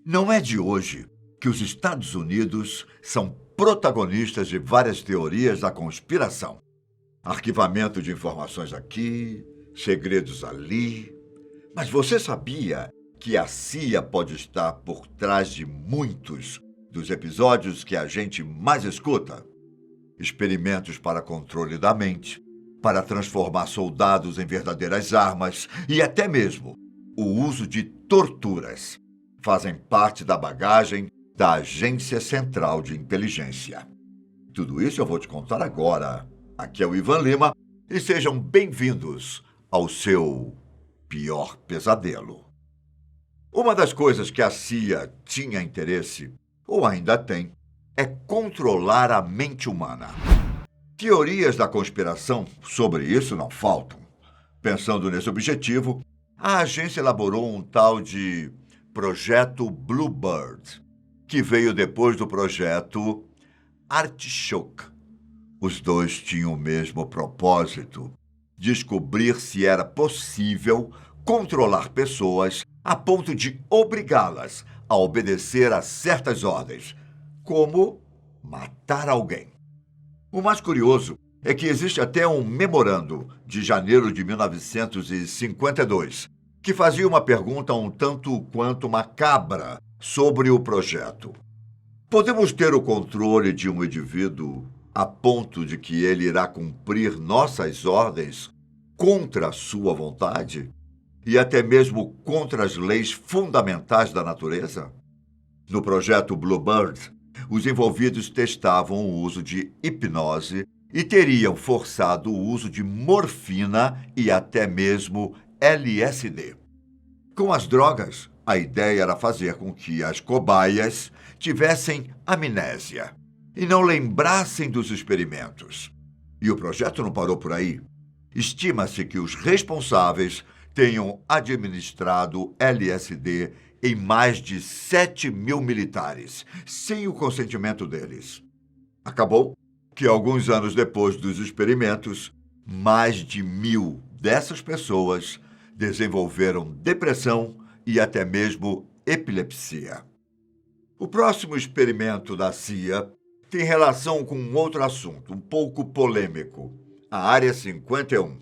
Não é de hoje que os Estados Unidos são protagonistas de várias teorias da conspiração. Arquivamento de informações aqui, segredos ali. Mas você sabia que a CIA pode estar por trás de muitos dos episódios que a gente mais escuta? Experimentos para controle da mente, para transformar soldados em verdadeiras armas e até mesmo o uso de torturas fazem parte da bagagem da Agência Central de Inteligência. Tudo isso eu vou te contar agora. Aqui é o Ivan Lima e sejam bem-vindos ao seu pior pesadelo. Uma das coisas que a CIA tinha interesse, ou ainda tem, é controlar a mente humana. Teorias da conspiração sobre isso não faltam. Pensando nesse objetivo, a agência elaborou um tal de Projeto Bluebird, que veio depois do projeto Artichoke. Os dois tinham o mesmo propósito: descobrir se era possível controlar pessoas a ponto de obrigá-las a obedecer a certas ordens, como matar alguém. O mais curioso é que existe até um memorando de janeiro de 1952 que fazia uma pergunta um tanto quanto macabra sobre o projeto. Podemos ter o controle de um indivíduo a ponto de que ele irá cumprir nossas ordens contra a sua vontade e até mesmo contra as leis fundamentais da natureza? No projeto Bluebird, os envolvidos testavam o uso de hipnose e teriam forçado o uso de morfina e até mesmo LSD. Com as drogas, a ideia era fazer com que as cobaias tivessem amnésia e não lembrassem dos experimentos. E o projeto não parou por aí. Estima-se que os responsáveis tenham administrado LSD em mais de 7.000 militares, sem o consentimento deles. Acabou que, alguns anos depois dos experimentos, mais de 1.000 dessas pessoas desenvolveram depressão e até mesmo epilepsia. O próximo experimento da CIA tem relação com um outro assunto, um pouco polêmico: a Área 51.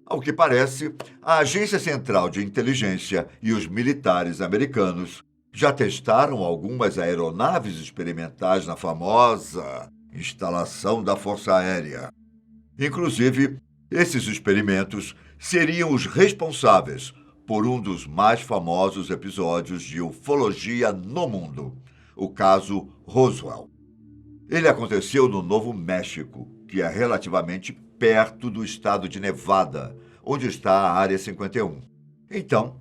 Ao que parece, a Agência Central de Inteligência e os militares americanos já testaram algumas aeronaves experimentais na famosa instalação da Força Aérea. Inclusive, esses experimentos seriam os responsáveis por um dos mais famosos episódios de ufologia no mundo, o caso Roswell. Ele aconteceu no Novo México, que é relativamente perto do estado de Nevada, onde está a Área 51. Então,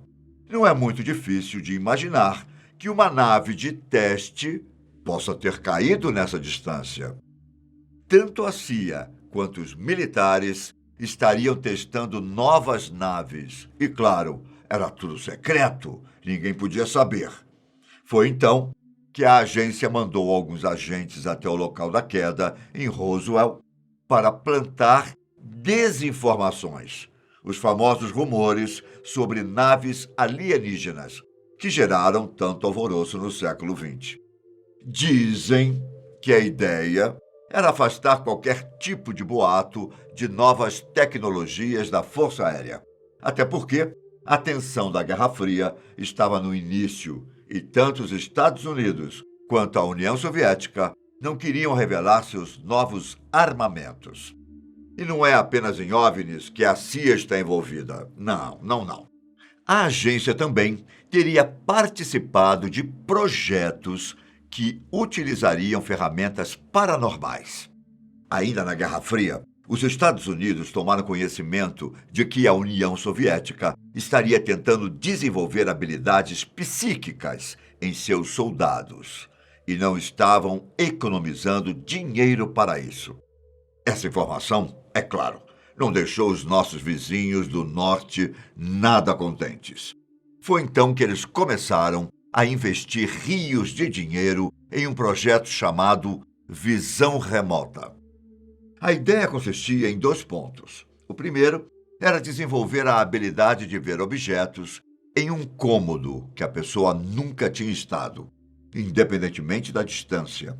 não é muito difícil de imaginar que uma nave de teste possa ter caído nessa distância. Tanto a CIA quanto os militares estariam testando novas naves. E, claro, era tudo secreto, ninguém podia saber. Foi então que a agência mandou alguns agentes até o local da queda, em Roswell, para plantar desinformações, os famosos rumores sobre naves alienígenas, que geraram tanto alvoroço no século XX. Dizem que a ideia era afastar qualquer tipo de boato de novas tecnologias da Força Aérea, até porque a tensão da Guerra Fria estava no início e tanto os Estados Unidos quanto a União Soviética não queriam revelar seus novos armamentos. E não é apenas em OVNIs que a CIA está envolvida. Não. A agência também teria participado de projetos que utilizariam ferramentas paranormais. Ainda na Guerra Fria, os Estados Unidos tomaram conhecimento de que a União Soviética estaria tentando desenvolver habilidades psíquicas em seus soldados e não estavam economizando dinheiro para isso. Essa informação, é claro, não deixou os nossos vizinhos do norte nada contentes. Foi então que eles começaram a investir rios de dinheiro em um projeto chamado Visão Remota. A ideia consistia em 2 pontos. O primeiro era desenvolver a habilidade de ver objetos em um cômodo que a pessoa nunca tinha estado, independentemente da distância.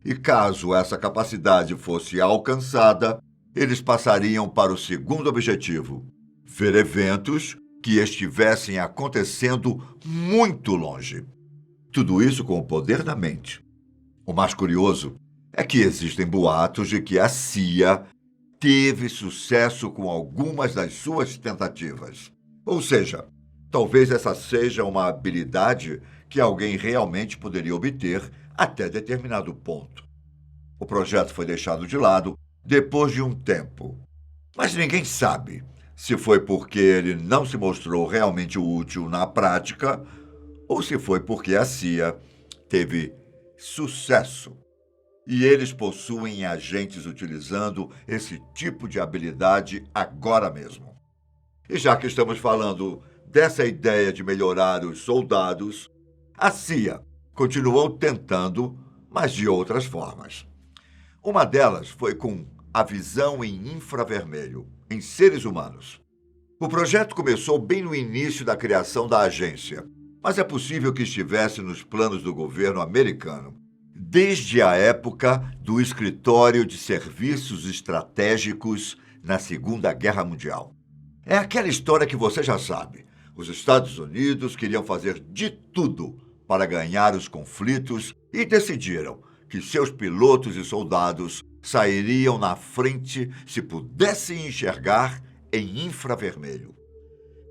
E caso essa capacidade fosse alcançada, eles passariam para o segundo objetivo: ver eventos que estivessem acontecendo muito longe. Tudo isso com o poder da mente. O mais curioso é que existem boatos de que a CIA teve sucesso com algumas das suas tentativas. Ou seja, talvez essa seja uma habilidade que alguém realmente poderia obter até determinado ponto. O projeto foi deixado de lado depois de um tempo. Mas ninguém sabe se foi porque ele não se mostrou realmente útil na prática ou se foi porque a CIA teve sucesso. E eles possuem agentes utilizando esse tipo de habilidade agora mesmo. E já que estamos falando dessa ideia de melhorar os soldados, a CIA continuou tentando, mas de outras formas. Uma delas foi com a visão em infravermelho, em seres humanos. O projeto começou bem no início da criação da agência, mas é possível que estivesse nos planos do governo americano, desde a época do Escritório de Serviços Estratégicos na Segunda Guerra Mundial. É aquela história que você já sabe. Os Estados Unidos queriam fazer de tudo para ganhar os conflitos e decidiram que seus pilotos e soldados sairiam na frente se pudessem enxergar em infravermelho.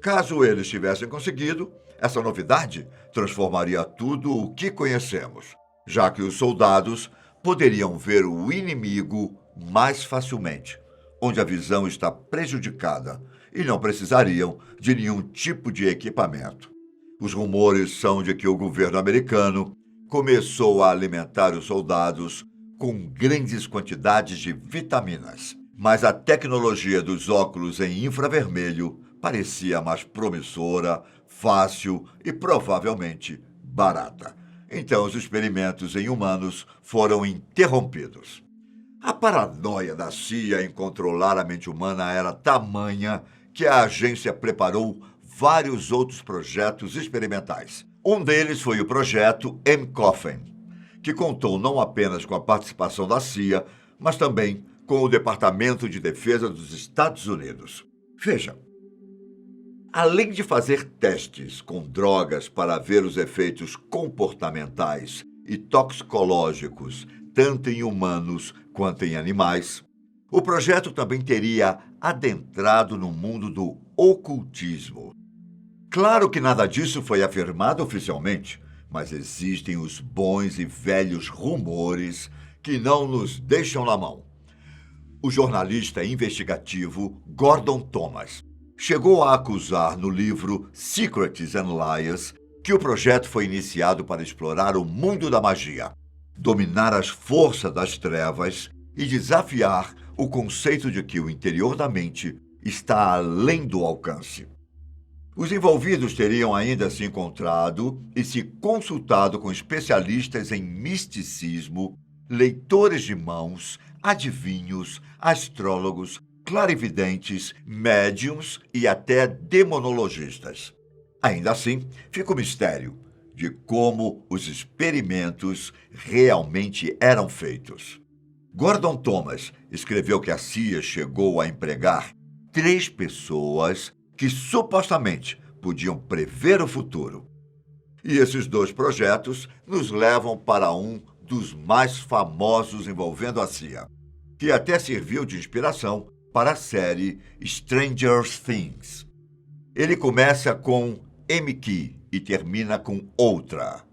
Caso eles tivessem conseguido, essa novidade transformaria tudo o que conhecemos, já que os soldados poderiam ver o inimigo mais facilmente, onde a visão está prejudicada, e não precisariam de nenhum tipo de equipamento. Os rumores são de que o governo americano começou a alimentar os soldados com grandes quantidades de vitaminas, mas a tecnologia dos óculos em infravermelho parecia mais promissora, fácil e provavelmente barata. Então, os experimentos em humanos foram interrompidos. A paranoia da CIA em controlar a mente humana era tamanha que a agência preparou vários outros projetos experimentais. Um deles foi o projeto M-Coffin, que contou não apenas com a participação da CIA, mas também com o Departamento de Defesa dos Estados Unidos. Veja, além de fazer testes com drogas para ver os efeitos comportamentais e toxicológicos, tanto em humanos quanto em animais, o projeto também teria adentrado no mundo do ocultismo. Claro que nada disso foi afirmado oficialmente, mas existem os bons e velhos rumores que não nos deixam na mão. O jornalista investigativo Gordon Thomas chegou a acusar no livro Secrets and Lies que o projeto foi iniciado para explorar o mundo da magia, dominar as forças das trevas e desafiar o conceito de que o interior da mente está além do alcance. Os envolvidos teriam ainda se encontrado e se consultado com especialistas em misticismo, leitores de mãos, adivinhos, astrólogos, clarividentes, médiums e até demonologistas. Ainda assim, fica o mistério de como os experimentos realmente eram feitos. Gordon Thomas escreveu que a CIA chegou a empregar 3 pessoas que supostamente podiam prever o futuro. E esses 2 projetos nos levam para um dos mais famosos envolvendo a CIA, que até serviu de inspiração para a série Stranger Things. Ele começa com M-Key e termina com outra.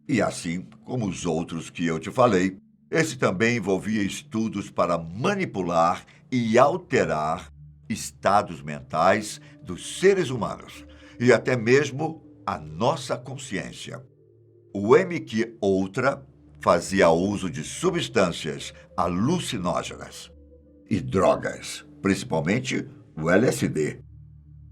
E assim como os outros que eu te falei, esse também envolvia estudos para manipular e alterar estados mentais dos seres humanos e até mesmo a nossa consciência. O M-Key outra fazia uso de substâncias alucinógenas e drogas, principalmente o LSD.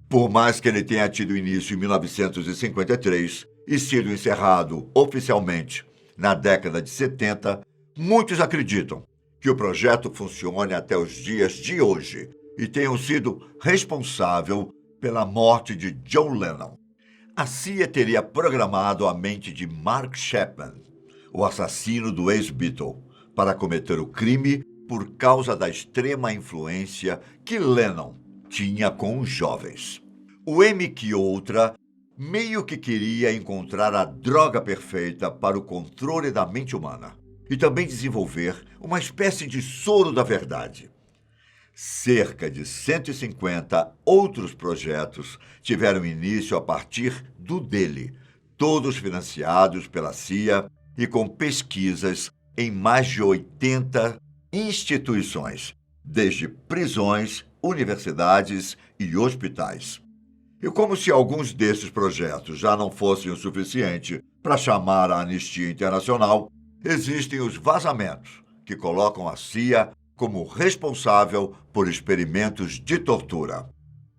Por mais que ele tenha tido início em 1953 e sido encerrado oficialmente na década de 70, muitos acreditam que o projeto funcione até os dias de hoje e tenham sido responsável pela morte de John Lennon. A CIA teria programado a mente de Mark Chapman, o assassino do ex-Beatle, para cometer o crime por causa da extrema influência que Lennon tinha com os jovens. O MK Ultra meio que queria encontrar a droga perfeita para o controle da mente humana e também desenvolver uma espécie de soro da verdade. Cerca de 150 outros projetos tiveram início a partir do dele, todos financiados pela CIA e com pesquisas em mais de 80 instituições, desde prisões, universidades e hospitais. E como se alguns desses projetos já não fossem o suficiente para chamar a Anistia Internacional, existem os vazamentos, que colocam a CIA como responsável por experimentos de tortura.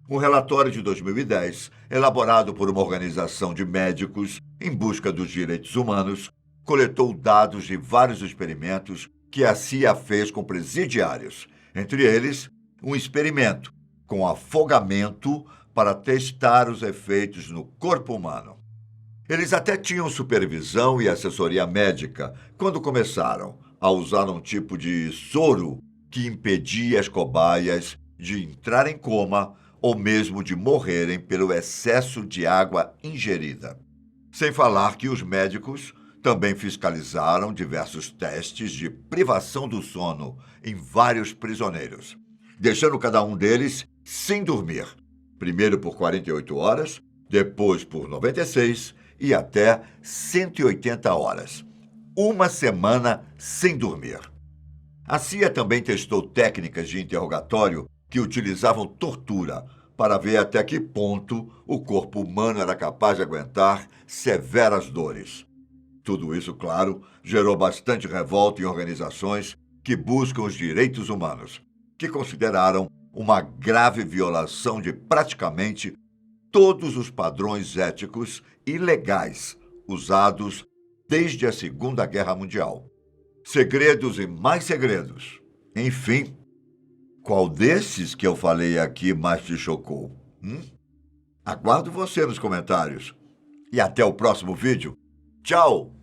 Um relatório de 2010, elaborado por uma organização de médicos em busca dos direitos humanos, coletou dados de vários experimentos que a CIA fez com presidiários, entre eles um experimento com afogamento para testar os efeitos no corpo humano. Eles até tinham supervisão e assessoria médica quando começaram a usar um tipo de soro que impedia as cobaias de entrar em coma ou mesmo de morrerem pelo excesso de água ingerida. Sem falar que os médicos também fiscalizaram diversos testes de privação do sono em vários prisioneiros, deixando cada um deles sem dormir, primeiro por 48 horas, depois por 96 e até 180 horas. Uma semana sem dormir. A CIA também testou técnicas de interrogatório que utilizavam tortura para ver até que ponto o corpo humano era capaz de aguentar severas dores. Tudo isso, claro, gerou bastante revolta em organizações que buscam os direitos humanos, que consideraram uma grave violação de praticamente todos os padrões éticos e legais usados desde a Segunda Guerra Mundial. Segredos e mais segredos. Enfim, qual desses que eu falei aqui mais te chocou? Aguardo você nos comentários. E até o próximo vídeo. Tchau!